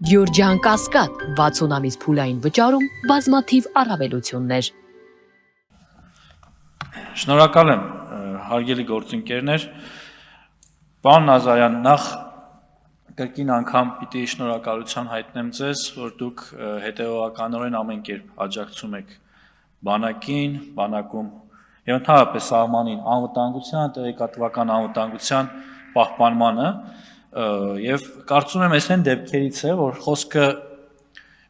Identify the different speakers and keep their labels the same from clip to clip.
Speaker 1: Գյուրջան Կասկադ 60 ամիս փուլային վճարում բազմաթիվ առավելություններ։
Speaker 2: Շնորհակալ եմ, հարգելի գործընկերներ, պարոն Նազարյան, նախ կրկին անգամ պիտի շնորհակալություն հայտնեմ ձեզ, որ դուք հետևողականորեն ամեն կերպ աջակցում եք բանակին, բանակում եւ ընդհանրապես սահմանին անվտանգության, տեղեկատվական անվտանգության պահպանմանը եւ կարծում եմ այս այն դեպքերից է, որ խոսքը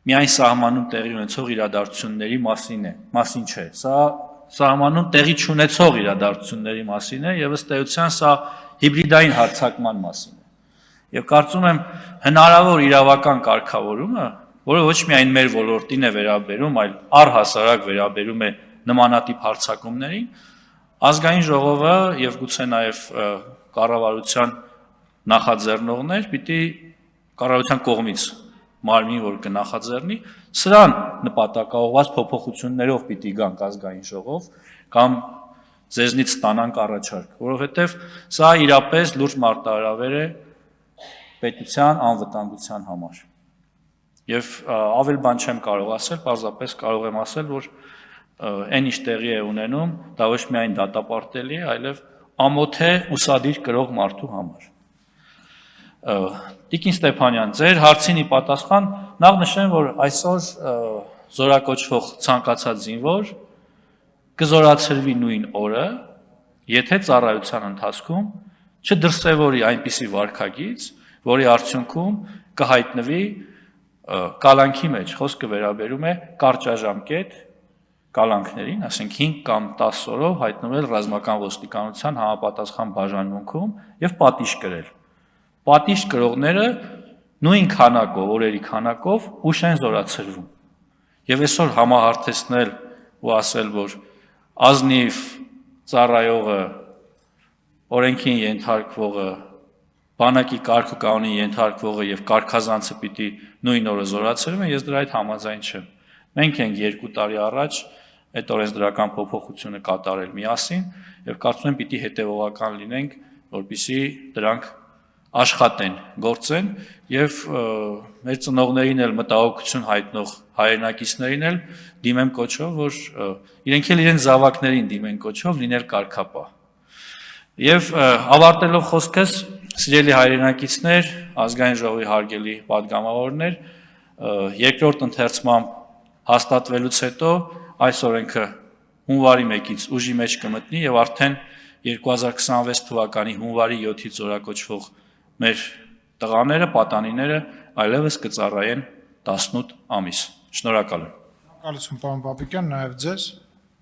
Speaker 2: միայն սահմանում տեղի ունեցող իրադարձությունների մասին չէ։ Սա սահմանում տեղի չունեցող իրադարձությունների մասին է եւ ըստ էության սա հիբրիդային հարձակման մասին է։ Եվ կարծում եմ հնարավոր իրավական կարգավորումը, որը ոչ միայն մեր ոլորտին է վերաբերում, այլ առհասարակ վերաբերում է նմանատիպ հարձակումներին, ազգային ժողովը եւ գուցե նաեւ կառավարության նախաձեռնողներ պիտի կառավարության կողմից մարմին, որ կնախաձեռնի, սրան նպատակաուղղված փոփոխություններով պիտի գանք ազգային ժողով կամ ձեզնից ստանանք առաջարկ, որովհետև սա իրապես լուրջ մարտահրավեր է պետության անվտանգության համար։ Եվ ավել բան չեմ կարող ասել, պարզապես կարող եմ ասել, որ այն ինչ տեղի է ունենում, դա ոչ միայն դատապարտելի է, այլև ամոթ է ուսադիր կրող մարդու համար։ Տիկին Ստեփանյան, ձեր հարցին ի պատասխան նախ նշեմ, որ այսօր զորակոչվող ցանկացած զինվոր կզորացրվի նույն օրը, եթե ծառայության ընթացքում չդրսևորի այնպիսի վարքագիծ, որի արդյունքում կհայտնվի կալանքի մեջ, խոսքը վերաբերում է կարճաժամկետ կալանքներին, ասենք 5 կամ 10 օրով հայտնվել ռազմական ոստիկանության համապատասխան բաժանմունքում եւ պատիժ կրել։ Պատիժ կրողները նույն քանակով, օրերի քանակով ուշ են զորացրվում։ Եվ այսօր համահարթեցնել ու ասել, որ ազնիվ ծառայողը, օրենքին ենթարկվողը, բանակի կարգ ու կանոնին ենթարկվողը եւ կարգազանցը պիտի նույն օրը զորացրվեն, ես դրա հետ համաձայն չեմ։ Մենք ենք 2 տարի առաջ այդ օրենսդրական փոփոխությունը կատարել միասին եւ կարծում եմ պիտի հետեւողական լինենք, որպեսզի դրանք աշխատեն, գործեն եւ մեր ծնողներին էլ մտահոգություն հայտնող հայրենակիցներին էլ դիմեմ կոչով, որ իրենք էլ իրենց զավակներին դիմեն կոչով լինել կարգապահ։ Եվ ավարտելով խոսքս, սիրելի հայրենակիցներ, ազգային ժողովի հարգելի падգամավորներ, երկրորդ ընթերցմամբ հաստատվելուց հետո այս օրենքը հունվարի 1-ից ուժի մեջ կմտնի եւ արդեն 2026 թվականի հունվարի 7-ից զորակոչվող մեր տղաները, պատանիները այլևս կծառայեն 18 ամիս։ Շնորհակալ եմ։
Speaker 3: Շնորհակալություն, պարոն Պապիկյան, նաև ձեզ։